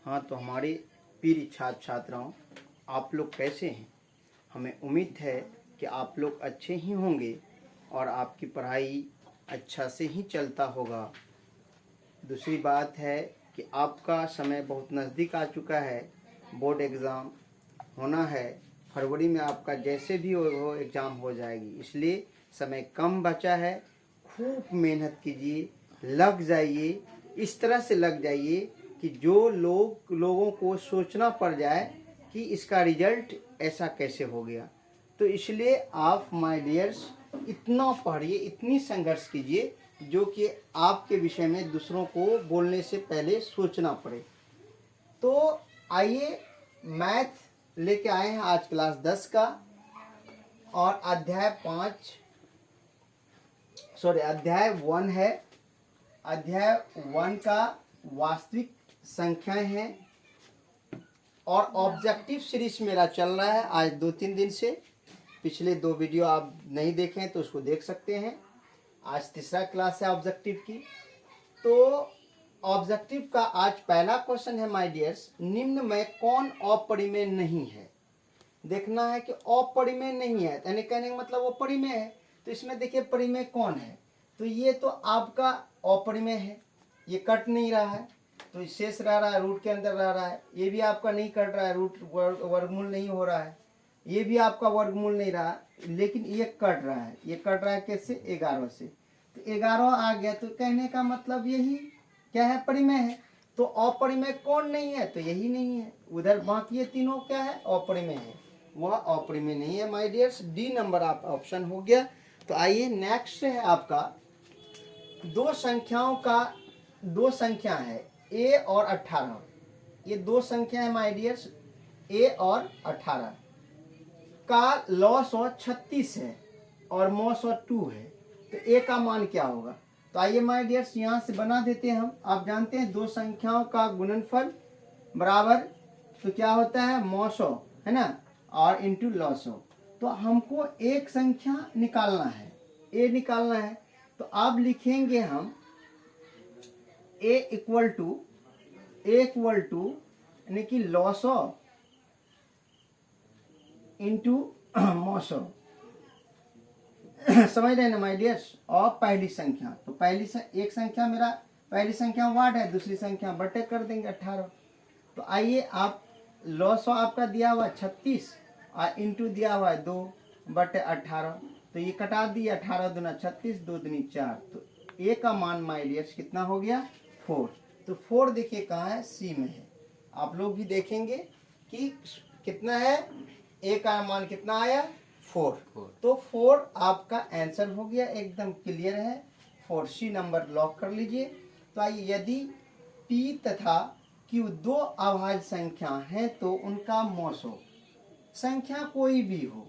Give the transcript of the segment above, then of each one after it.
हाँ, तो हमारे प्रिय छात्र छात्राओं, आप लोग कैसे हैं? हमें उम्मीद है कि आप लोग अच्छे ही होंगे और आपकी पढ़ाई अच्छा से ही चलता होगा। दूसरी बात है कि आपका समय बहुत नज़दीक आ चुका है। बोर्ड एग्ज़ाम होना है। फरवरी में आपका जैसे भी हो एग्ज़ाम हो जाएगी, इसलिए समय कम बचा है। खूब मेहनत कीजिए, लग जाइए, इस तरह से लग जाइए कि जो लोगों को सोचना पड़ जाए कि इसका रिजल्ट ऐसा कैसे हो गया। तो इसलिए आप माय डियर्स इतना पढ़िए, इतनी संघर्ष कीजिए जो कि आपके विषय में दूसरों को बोलने से पहले सोचना पड़े। तो आइए, मैथ लेके आए हैं आज क्लास 10 का, और अध्याय 1 है। अध्याय 1 का वास्तविक संख्याएं हैं और ऑब्जेक्टिव सीरीज मेरा चल रहा है आज 2-3 दिन से। पिछले 2 वीडियो आप नहीं देखें तो उसको देख सकते हैं। आज तीसरा क्लास है ऑब्जेक्टिव की। तो ऑब्जेक्टिव का आज पहला क्वेश्चन है माय डियर्स, निम्न में कौन अपरिमेय नहीं है। देखना है कि अपरिमेय नहीं है, यानी कहने का मतलब वो परिमेय है। तो इसमें देखिए परिमेय कौन है, तो ये तो आपका अपरिमेय है, ये कट नहीं रहा है, तो शेष रह रहा है, रूट के अंदर रह रहा है। ये भी आपका नहीं कट रहा है, रूट वर्गमूल नहीं हो रहा है। ये भी आपका वर्गमूल नहीं रहा, लेकिन ये कट रहा है। ये कट रहा है कैसे? 11 से। तो 11 आ गया, तो कहने का मतलब यही क्या है? परिमेय है। तो अपरिमेय कौन नहीं है? तो यही नहीं है। उधर बाकी ये तीनों क्या है? अपरिमेय है। वह अपरिमेय नहीं है माय डियर्स। डी नंबर आप ऑप्शन हो गया। तो आइए नेक्स्ट है आपका दो संख्या है a और 18। ये दो संख्या है माय डियर्स, a और 18 का लॉस 36 है और मॉस 2 है। तो a का मान क्या होगा? तो आइए माय डियर्स यहाँ से बना देते हैं हम। आप जानते हैं दो संख्याओं का गुणनफल बराबर तो क्या होता है? मॉसो, है ना, और इंटू लॉसो। तो हमको एक संख्या निकालना है, a निकालना है। तो आप लिखेंगे हम a इक्वल टू यानी कि लॉसो इंटू मॉसो। समझ रहे हैं ना माय डियर्स? और पहली संख्या, तो एक संख्या मेरा पहली संख्या वाट है, दूसरी संख्या बटे कर देंगे 18। तो आइए, आप लॉसो आपका दिया हुआ 36 और इंटू दिया हुआ है 2 बटे 18। तो ये कटा दिए, 18 दूना 36, 2 दूनी 4। तो a का मान माय डियर्स कितना हो गया? 4। तो 4 देखिए कहाँ है? सी में है। आप लोग भी देखेंगे कि कितना है। a का मान कितना आया? 4। तो 4 आपका आंसर हो गया, एकदम क्लियर है। 4 सी नंबर लॉक कर लीजिए। तो आइए, यदि p तथा q दो अभाज्य संख्या हैं तो उनका मॉसो, संख्या कोई भी हो,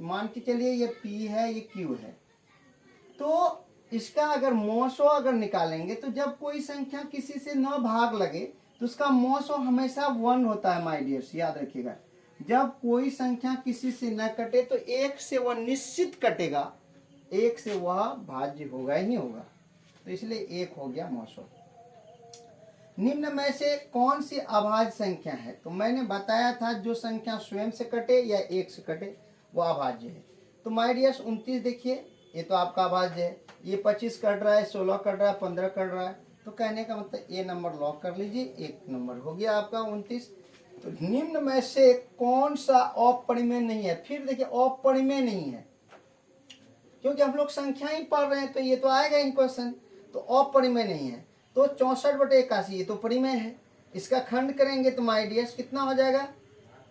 मान के चलिए ये p है, ये q है, तो इसका अगर मॉसो अगर निकालेंगे तो जब कोई संख्या किसी से न भाग लगे तो उसका मॉसो हमेशा 1 होता है माय डियर्स, याद रखिएगा। जब कोई संख्या किसी से न कटे तो एक से वह निश्चित कटेगा, एक से वह भाज्य होगा ही होगा। तो इसलिए 1 हो गया मॉसो। निम्न में से कौन सी अभाज्य संख्या है? तो मैंने बताया था जो संख्या स्वयं से कटे या 1 से कटे वो अभाज्य है। तो माय डियर्स 29 देखिए, ये तो आपका अभाज्य है। ये 25 कट रहा है, 16 कट रहा है, 15 कट रहा है। तो कहने का मतलब ये नंबर लॉक कर लीजिए, एक नंबर हो गया आपका 29। तो निम्न में से कौन सा अपरिमेय नहीं है? फिर देखिए अपरिमेय नहीं है, क्योंकि हम लोग संख्या ही पढ़ रहे हैं तो ये तो आएगा ही क्वेश्चन। तो अपरिमेय नहीं है। तो 64/81 ये तो परिमेय है। इसका खंड करेंगे तो माय डियर्स कितना हो जाएगा?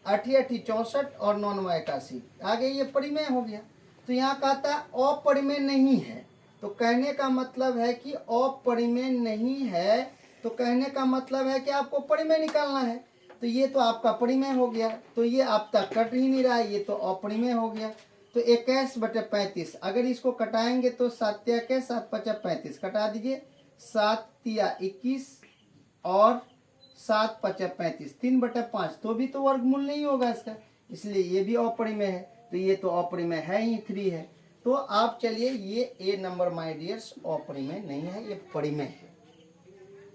8 64 और 9 81, आगे ये परिमेय हो गया। तो यहाँ कहता है अपरिमेय नहीं है। तो कहने का मतलब है कि अपरिमेय नहीं है, तो कहने का मतलब है कि आपको परिमेय निकालना है। तो ये तो आपका परिमेय हो गया, तो ये आपका कट ही नहीं रहा है, ये तो अपरिमेय हो गया। तो 21/35 अगर इसको कटाएंगे तो 7 21 7 5 35 कटा दीजिए, 7 3 21 और 7 5 35, 3/5, तो भी तो वर्गमूल नहीं होगा इसका, इसलिए ये भी अपरिमेय है। तो ये तो अपरिमेय है ही, 3 है। तो आप चलिए, ये ए नंबर माय डियर्स अपरिमेय नहीं है, ये परिमेय है।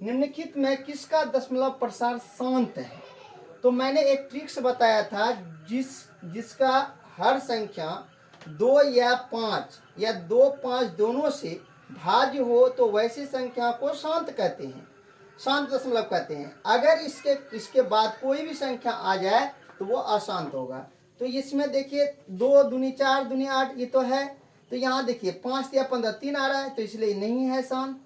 निम्नलिखित में किसका दशमलव प्रसार शांत है? तो मैंने एक ट्रिक्स बताया था, जिसका हर संख्या 2 या 5 या 2, 5 दोनों से भाज्य हो तो वैसी संख्या को शांत कहते हैं, शांत दशमलव कहते हैं। अगर इसके बाद कोई भी संख्या आ जाए तो वो अशांत होगा। तो इसमें देखिए 2 दूनी 4 दूनी 8 ये तो है, तो यहाँ देखिए 5 या 15 3 आ रहा है, तो इसलिए नहीं है शांत।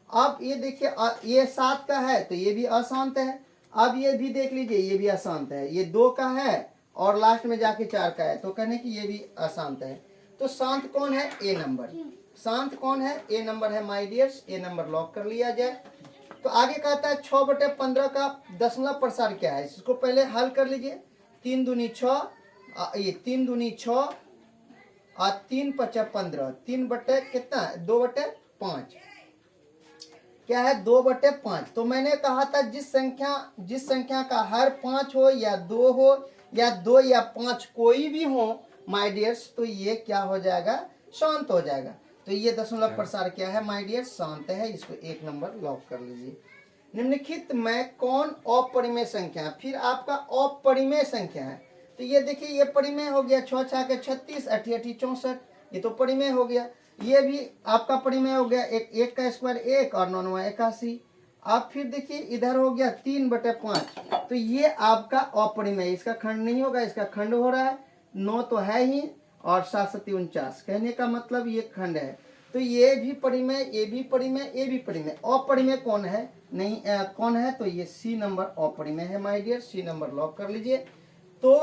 अब ये देखिए ये 7 का है तो ये भी अशांत है। अब ये भी देख लीजिए ये भी अशांत है, ये 2 का है और लास्ट में जाके 4 का है, तो कहने की ये भी अशांत है। तो शांत कौन है? ए नंबर। शांत कौन है? ए नंबर है my dears. A number lock कर लिया जाए। तो आगे कहता है 6/15 का दशमलव प्रसार क्या है? इसको पहले हल कर लीजिए। 3 दूनी 6, ये 3 दूनी 6 और 3 5 15, 3 बटे कितना है? 2/5 क्या है? 2/5। तो मैंने कहा था जिस संख्या का हर 5 हो या 2 हो या 2 या 5 कोई भी हो माय डियर्स, तो ये क्या हो जाएगा? शांत हो जाएगा। तो ये दशमलव प्रसार क्या है माय डियर्स? शांत है। इसको 1 नंबर लॉक कर लीजिए। निम्नलिखित में कौन अपरिमेय संख्या है? फिर आपका अपरिमेय संख्या है, तो ये देखिए ये परिमेय हो गया। 6 6 के 36, 8 8 64, ये तो परिमेय हो गया। ये भी आपका परिमेय हो गया। 1 का स्क्वायर 1 और 9 9 81। अब फिर देखिए इधर हो गया 3/5, तो ये आपका अपरिमेय, इसका खंड नहीं होगा, इसका खंड हो रहा है। 9 तो है ही और 7 7 49, कहने का मतलब ये खंड है। तो ये भी परिमेय, ये भी परिमेय, ये भी परिमेय। अपरिमेय कौन है? नहीं कौन है? तो ये सी नंबर अपरिमेय है my dear. C number lock कर लीजिए। तो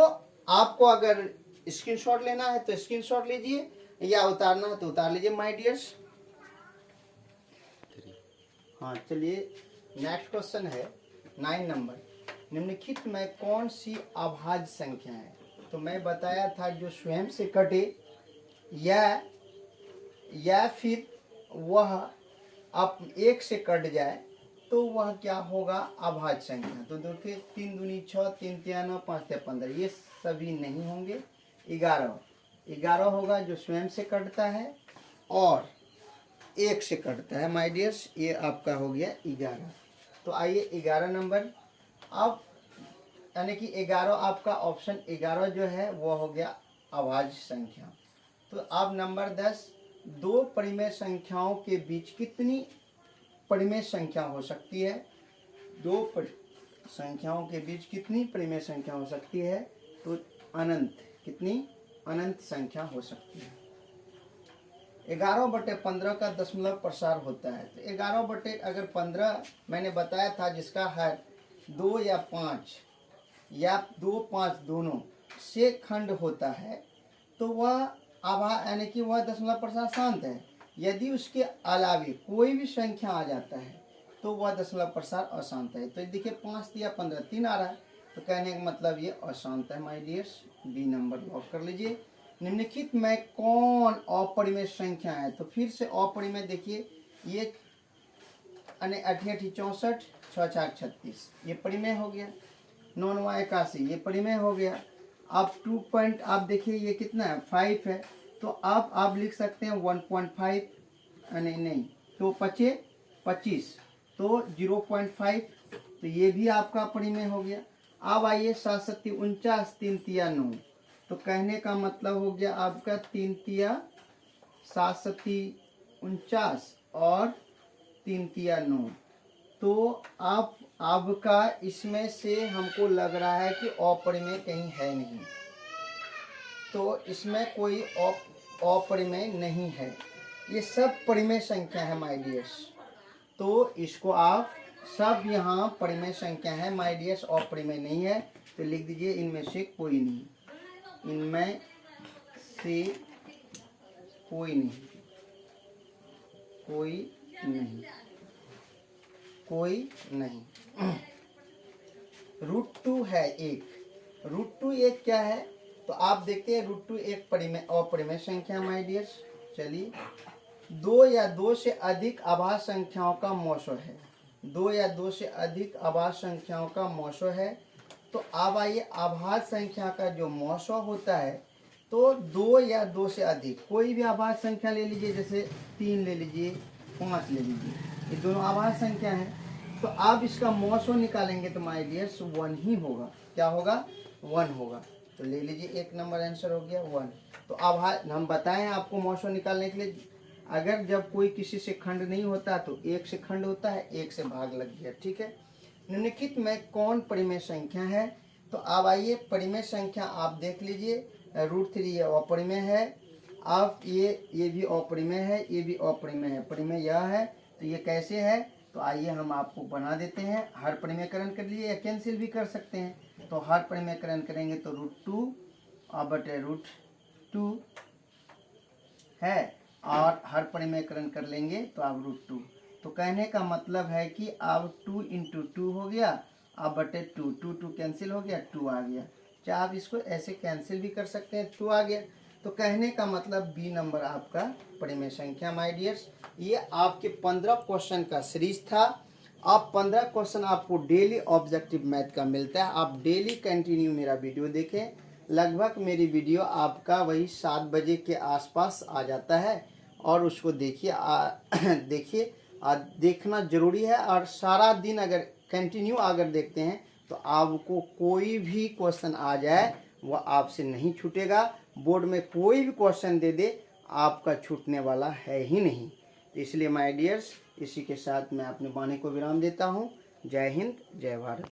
आपको अगर स्क्रीनशॉट लेना है तो स्क्रीनशॉट लीजिए, या उतारना है तो उतार लीजिए माय डियर्स। हाँ चलिए, नेक्स्ट क्वेश्चन है 9 नंबर। निम्नलिखित में कौन सी अभाज्य संख्या है? तो मैं बताया था जो स्वयं से कटे या फिर वह अब 1 से कट जाए तो वह क्या होगा? अभाज्य संख्या। तो देखिए 3 दूनी 6, 3 3 9, 5 3 15, ये सभी नहीं होंगे। 11 होगा जो स्वयं से कटता है और 1 से कटता है माय डियर्स। ये आपका हो गया 11। तो आइए 11 नंबर। अब यानी कि 11 आपका ऑप्शन 11 जो है वो हो गया अभाज्य संख्या। तो अब नंबर 10, 2 परिमेय संख्याओं के बीच कितनी परिमेय संख्या हो सकती है? 2 संख्याओं के बीच कितनी परिमेय संख्या हो सकती है? तो अनंत। कितनी? अनंत संख्या हो सकती है। 11/15 का दशमलव प्रसार होता है। तो 11/15 मैंने बताया था जिसका हर 2 या 5 या 2 5 दोनों से खंड होता है, तो वह यानी कि वह दशमलव प्रसार शांत है। यदि उसके अलावे कोई भी संख्या आ जाता है तो वह दशमलव प्रसार अशांत है। तो देखिए 5 या 15 3 आ रहा है, तो कहने का मतलब ये अशांत है my dears. B number lock कर लीजिए। निम्नलिखित में कौन अपरिमेय संख्या है? तो फिर से अपरिमेय देखिए, ये 8 8 64, 6 4 36, ये परिमेय हो गया। 9 9 81, ये परिमेय हो गया। अब 2 पॉइंट आप देखिए ये कितना है? 5 है, तो आप लिख सकते हैं 1.5, नहीं तो 25, तो 0.5, तो ये भी आपका परिमेय हो गया। अब आइए 7 7 49, 3 3 9, तो कहने का मतलब हो गया आपका 3 3 7 7 49 और 3 3 9। तो आप आपका इसमें से हमको लग रहा है कि अपरिमेय कहीं है नहीं, तो इसमें कोई अपरिमेय नहीं है, ये सब परिमेय संख्या है माय डियर्स। तो इसको आप सब यहाँ परिमेय संख्या है माय डियर्स, अपरिमेय नहीं है। तो लिख दीजिए इनमें से कोई नहीं, इनमें से कोई नहीं, कोई नहीं, कोई नहीं। √2 है एक। √2 एक क्या है? तो आप देखते हैं √2 एक परिमेय अपरिमेय संख्या माय डियर्स। चलिए, 2 या 2 से अधिक अभाज्य संख्याओं का मौसो है। 2 या 2 से अधिक अभाज्य संख्याओं का मौसो है। तो अब आइए अभाज्य संख्या का जो मौसो होता है, तो 2 या 2 से अधिक कोई भी अभाज्य संख्या ले लीजिए, जैसे 3 ले लीजिए, 5 ले लीजिए, ये दोनों अभाज्य संख्या है। तो आप इसका मौसो निकालेंगे तो माय डियर्स 1 ही होगा। क्या होगा? 1 होगा। तो ले लीजिए 1 नंबर आंसर हो गया 1। तो अब हम बताएं आपको मौसो निकालने के लिए, अगर जब कोई किसी से खंड नहीं होता तो 1 से खंड होता है, 1 से भाग लग गया। ठीक है। निम्नलिखित में कौन परिमेय संख्या है? तो अब आइए परिमेय संख्या आप देख लीजिए। √3 ये अपरिमेय है। आप ये भी अपरिमेय है, ये भी अपरिमेय है। परिमेय यह है, तो ये कैसे है? तो आइए हम आपको बना देते हैं। हर परिमेयकरण कर लिए या कैंसिल भी कर सकते हैं। तो हर परिमेयकरण करेंगे तो √2 और बटे √2 है, और हर परिमेयकरण कर लेंगे तो आप √2। तो कहने का मतलब है कि अब 2 × 2 हो गया, अब बटे 2, 2 कैंसिल हो गया, 2 आ गया। चाहे आप इसको ऐसे कैंसिल भी कर सकते हैं, 2 आ गया। तो कहने का मतलब बी नंबर आपका परिमेय संख्या माय डियर्स। ये आपके 15 क्वेश्चन का सीरीज था। आप 15 क्वेश्चन आपको डेली ऑब्जेक्टिव मैथ का मिलता है। आप डेली कंटिन्यू मेरा वीडियो देखें। लगभग मेरी वीडियो आपका वही 7 बजे के आसपास आ जाता है, और उसको देखिए देखिए देखना ज़रूरी है। और सारा दिन अगर कंटिन्यू अगर देखते हैं तो आपको कोई भी क्वेश्चन आ जाए वह आपसे नहीं छूटेगा। बोर्ड में कोई भी क्वेश्चन दे दे, आपका छूटने वाला है ही नहीं। तो इसलिए माय डियर्स, इसी के साथ मैं अपने वाणी को विराम देता हूँ। जय हिंद, जय भारत।